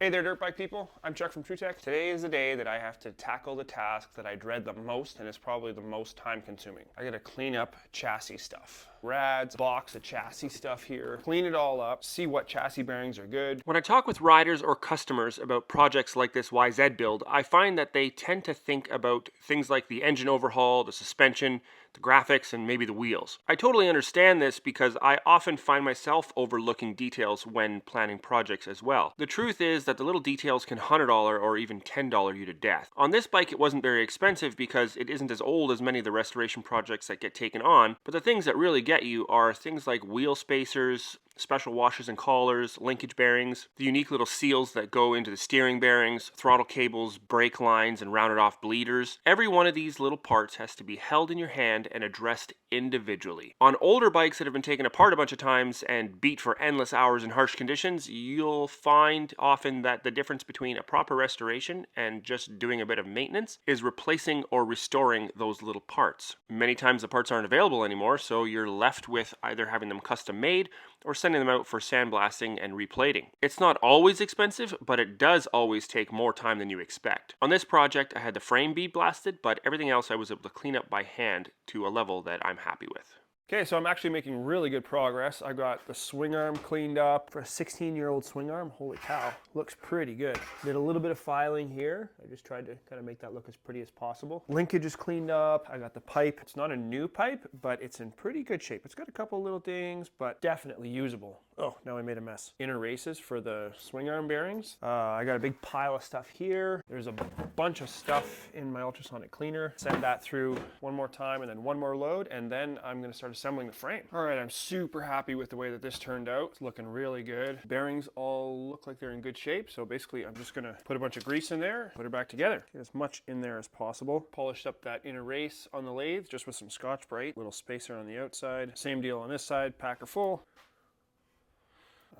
Hey there, dirt bike people. I'm Chuck from TrueTech. Today is the day that I have to tackle the task that I dread the most, and it's probably the most time consuming. I gotta clean up chassis stuff. Rads, box of chassis stuff here, clean it all up, see what chassis bearings are good. When I talk with riders or customers about projects like this YZ build, I find that they tend to think about things like the engine overhaul, the suspension, the graphics, and maybe the wheels. I totally understand this because I often find myself overlooking details when planning projects as well. The truth is that the little details can $100 or even $10 you to death. On this bike it wasn't very expensive because it isn't as old as many of the restoration projects that get taken on, but the things that really get you are things like wheel spacers, special washers and collars, linkage bearings, the unique little seals that go into the steering bearings, throttle cables, brake lines, and rounded off bleeders. Every one of these little parts has to be held in your hand and addressed individually. On older bikes that have been taken apart a bunch of times and beat for endless hours in harsh conditions, you'll find often that the difference between a proper restoration and just doing a bit of maintenance is replacing or restoring those little parts. Many times the parts aren't available anymore, so you're left with either having them custom made or sending them out for sandblasting and replating. It's not always expensive, but it does always take more time than you expect. On this project, I had the frame bead blasted, but everything else I was able to clean up by hand to a level that I'm happy with. Okay, so I'm actually making really good progress. I got the swing arm cleaned up. For a 16-year-old swing arm, holy cow, looks pretty good. Did a little bit of filing here. I just tried to kind of make that look as pretty as possible. Linkage is cleaned up. I got the pipe. It's not a new pipe, but it's in pretty good shape. It's got a couple little dings, but definitely usable. Oh, now I made a mess. Inner races for the swing arm bearings. I got a big pile of stuff here. There's a bunch of stuff in my ultrasonic cleaner. Send that through one more time and then one more load, and then I'm gonna start assembling the frame. All right, I'm super happy with the way that this turned out. It's looking really good. Bearings all look like they're in good shape. So basically I'm just gonna put a bunch of grease in there, put it back together. Get as much in there as possible. Polished up that inner race on the lathe just with some Scotch-Brite. Little spacer on the outside. Same deal on this side, packer full.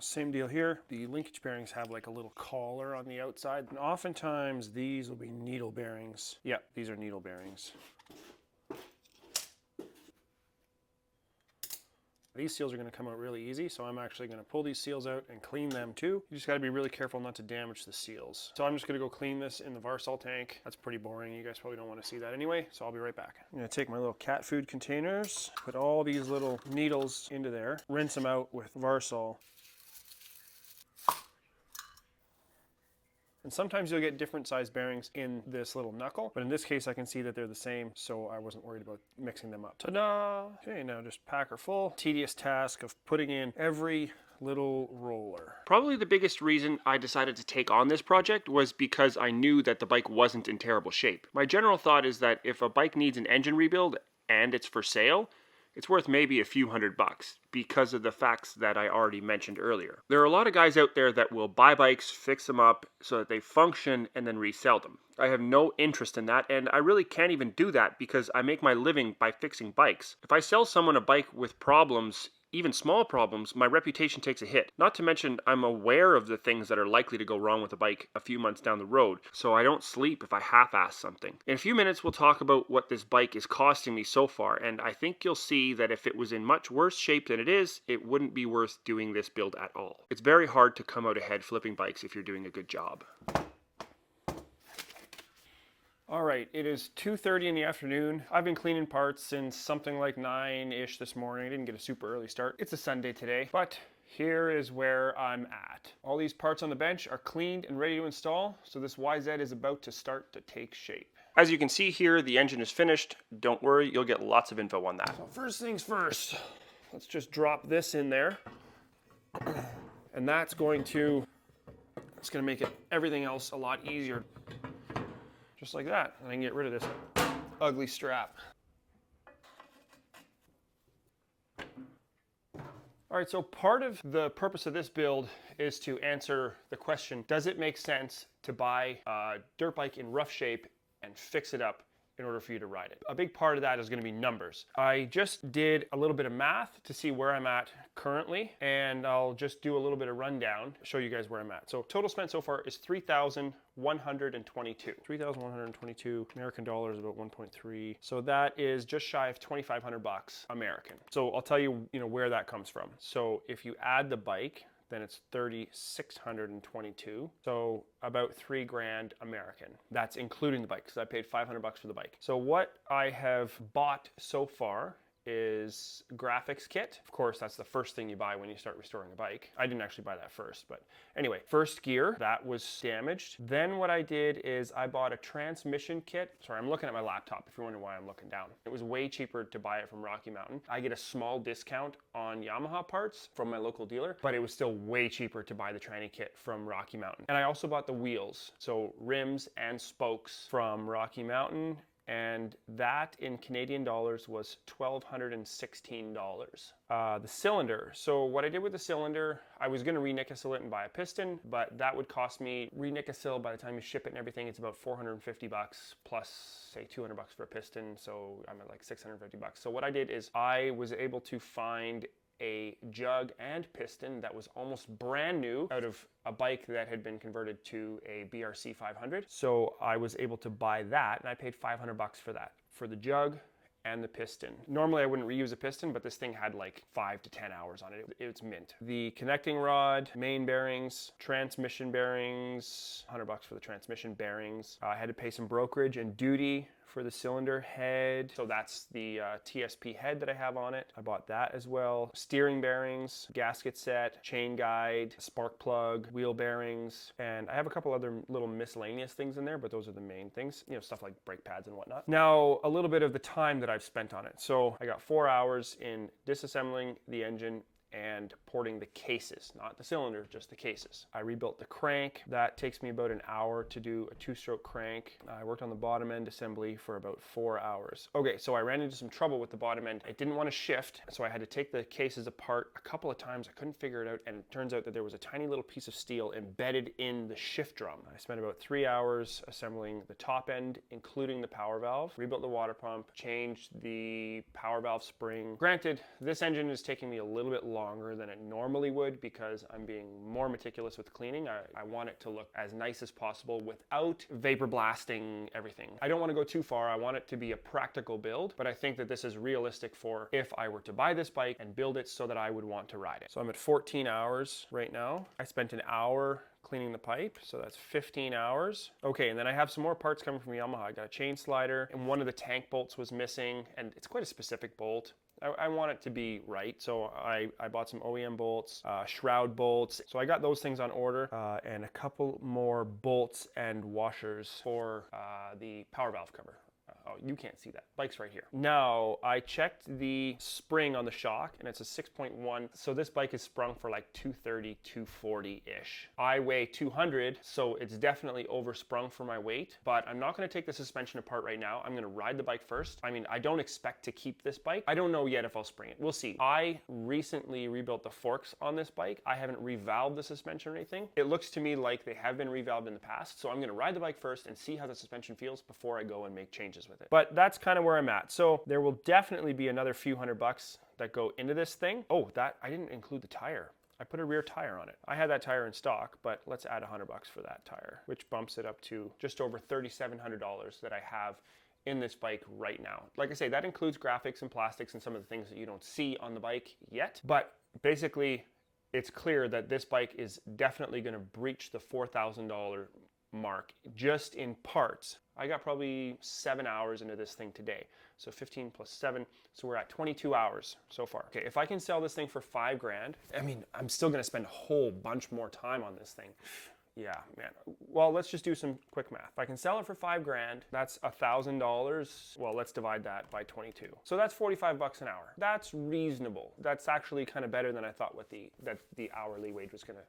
Same deal here. The linkage bearings have like a little collar on the outside, and oftentimes these will be needle bearings. Yeah, these are needle bearings. These seals are going to come out really easy, so I'm actually going to pull these seals out and clean them too. You just got to be really careful not to damage the seals. So I'm just going to go clean this in the Varsol tank. That's pretty boring. You guys probably don't want to see that anyway, so I'll be right back. I'm going to take my little cat food containers, put all these little needles into there, rinse them out with Varsol. And sometimes you'll get different size bearings in this little knuckle, but in this case I can see that they're the same, so I wasn't worried about mixing them up. Ta-da! Okay, now just packer full. Tedious task of putting in every little roller. Probably the biggest reason I decided to take on this project was because I knew that the bike wasn't in terrible shape. My general thought is that if a bike needs an engine rebuild and it's for sale, it's worth maybe a few $100 because of the facts that I already mentioned earlier. There are a lot of guys out there that will buy bikes, fix them up so that they function, and then resell them. I have no interest in that, and I really can't even do that because I make my living by fixing bikes. If I sell someone a bike with problems, even small problems, my reputation takes a hit. Not to mention, I'm aware of the things that are likely to go wrong with a bike a few months down the road, so I don't sleep if I half-ass something. In a few minutes, we'll talk about what this bike is costing me so far, and I think you'll see that if it was in much worse shape than it is, it wouldn't be worth doing this build at all. It's very hard to come out ahead flipping bikes if you're doing a good job. All right, it is 2:30 in the afternoon. I've been cleaning parts since something like 9-ish this morning. I didn't get a super early start. It's a Sunday today, but here is where I'm at. All these parts on the bench are cleaned and ready to install, so this YZ is about to start to take shape. As you can see here, the engine is finished. Don't worry, you'll get lots of info on that. So first things first, let's just drop this in there. And that's going to make everything else a lot easier. Just like that, and I can get rid of this ugly strap. All right, so part of the purpose of this build is to answer the question, does it make sense to buy a dirt bike in rough shape and fix it up in order for you to ride it? A big part of that is going to be numbers. I just did a little bit of math to see where I'm at currently, and I'll just do a little bit of rundown, show you guys where I'm at. So total spent so far is $3,122. 3,122 American dollars, about 1.3. So that is just shy of 2,500 bucks American. So I'll tell you, where that comes from. So if you add the bike, then it's 3,622. So about 3 grand American. That's including the bike, because I paid 500 bucks for the bike. So what I have bought so far is graphics kit. Of course, that's the first thing you buy when you start restoring a bike. I didn't actually buy that first, but anyway, first gear, that was damaged. Then what I did is I bought a transmission kit. Sorry, I'm looking at my laptop if you're wondering why I'm looking down. It was way cheaper to buy it from Rocky Mountain. I get a small discount on Yamaha parts from my local dealer, but it was still way cheaper to buy the tranny kit from Rocky Mountain. And I also bought the wheels, so rims and spokes from Rocky Mountain. And that in Canadian dollars was $1,216. The cylinder. So what I did with the cylinder, I was going to re-nickel it and buy a piston, but that would cost me re-nickel by the time you ship it and everything. It's about 450 bucks plus say 200 bucks for a piston. So I'm at like 650 bucks. So what I did is I was able to find a jug and piston that was almost brand new out of a bike that had been converted to a BRC 500. So I was able to buy that, and I paid 500 bucks for that, for the jug and the piston. Normally I wouldn't reuse a piston, but this thing had like 5 to 10 hours on it. It's mint. The connecting rod, main bearings, transmission bearings, 100 bucks for the transmission bearings. I had to pay some brokerage and duty for the cylinder head. So that's the TSP head that I have on it. I bought that as well. Steering bearings, gasket set, chain guide, spark plug, wheel bearings, and I have a couple other little miscellaneous things in there, but those are the main things, you know, stuff like brake pads and whatnot. Now, a little bit of the time that I've spent on it. So I got 4 hours in disassembling the engine and porting the cases, not the cylinder, just the cases. I rebuilt the crank. That takes me about an hour to do a 2-stroke crank. I worked on the bottom end assembly for about 4 hours. Okay, so I ran into some trouble with the bottom end. I didn't want to shift, so I had to take the cases apart a couple of times. I couldn't figure it out, and it turns out that there was a tiny little piece of steel embedded in the shift drum. I spent about 3 hours assembling the top end, including the power valve, rebuilt the water pump, changed the power valve spring. Granted, this engine is taking me a little bit longer than it normally would because I'm being more meticulous with cleaning. I want it to look as nice as possible without vapor blasting everything. I don't want to go too far. I want it to be a practical build, but I think that this is realistic for if I were to buy this bike and build it so that I would want to ride it. So I'm at 14 hours right now. I spent an hour cleaning the pipe, so that's 15 hours. Okay, and then I have some more parts coming from Yamaha. I got a chain slider, and one of the tank bolts was missing, and it's quite a specific bolt. I want it to be right, so I bought some OEM bolts, shroud bolts. So I got those things on order, and a couple more bolts and washers for the power valve cover. Oh, you can't see that. Bike's right here. Now, I checked the spring on the shock, and it's a 6.1. So this bike is sprung for like 230, 240-ish. I weigh 200, so it's definitely oversprung for my weight, but I'm not gonna take the suspension apart right now. I'm gonna ride the bike first. I mean, I don't expect to keep this bike. I don't know yet if I'll spring it. We'll see. I recently rebuilt the forks on this bike. I haven't revalved the suspension or anything. It looks to me like they have been revalved in the past, so I'm gonna ride the bike first and see how the suspension feels before I go and make changes with it. But that's kind of where I'm at. So there will definitely be another few $100 that go into this thing. Oh, that I didn't include the tire. I put a rear tire on it. I had that tire in stock, but let's add $100 for that tire, which bumps it up to just over $3,700 that I have in this bike right now. Like I say, that includes graphics and plastics and some of the things that you don't see on the bike yet. But basically, it's clear that this bike is definitely going to breach the $4,000 mark just in parts. I got probably 7 hours into this thing today. So 15 plus 7, so we're at 22 hours so far. Okay, if I can sell this thing for 5 grand, I mean, I'm still gonna spend a whole bunch more time on this thing. Yeah, man. Well, let's just do some quick math. If I can sell it for 5 grand, that's $1,000. Well, let's divide that by 22. So that's 45 bucks an hour. That's reasonable. That's actually kind of better than I thought what the hourly wage was gonna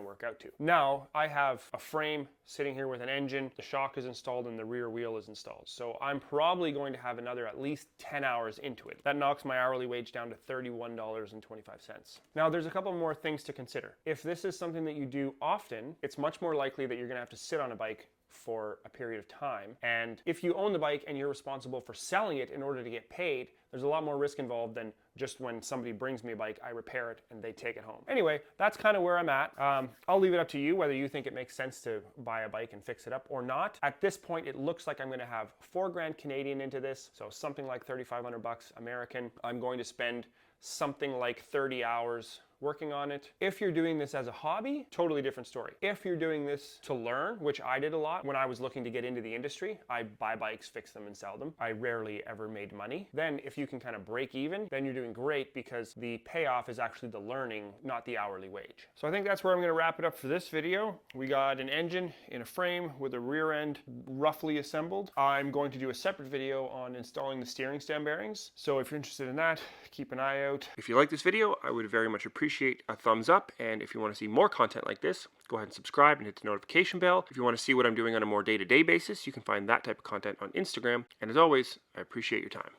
work out to. Now, I have a frame sitting here with an engine, the shock is installed, and the rear wheel is installed. So I'm probably going to have another at least 10 hours into it. That knocks my hourly wage down to $31.25. Now, there's a couple more things to consider. If this is something that you do often, it's much more likely that you're gonna have to sit on a bike for a period of time. And if you own the bike and you're responsible for selling it in order to get paid, there's a lot more risk involved than just when somebody brings me a bike, I repair it and they take it home. Anyway, that's kind of where I'm at. I'll leave it up to you whether you think it makes sense to buy a bike and fix it up or not. At this point, it looks like I'm gonna have 4 grand Canadian into this, so something like 3,500 bucks American. I'm going to spend something like 30 hours working on it. If you're doing this as a hobby, totally different story. If you're doing this to learn, which I did a lot when I was looking to get into the industry, I buy bikes, fix them, and sell them. I rarely ever made money. Then if you can kind of break even, then you're doing great because the payoff is actually the learning, not the hourly wage. So I think that's where I'm going to wrap it up for this video. We got an engine in a frame with a rear end roughly assembled. I'm going to do a separate video on installing the steering stem bearings. So if you're interested in that, keep an eye out. If you like this video, I would very much appreciate a thumbs up, and if you want to see more content like this, go ahead and subscribe and hit the notification bell. If you want to see what I'm doing on a more day-to-day basis, you can find that type of content on Instagram. And as always, I appreciate your time.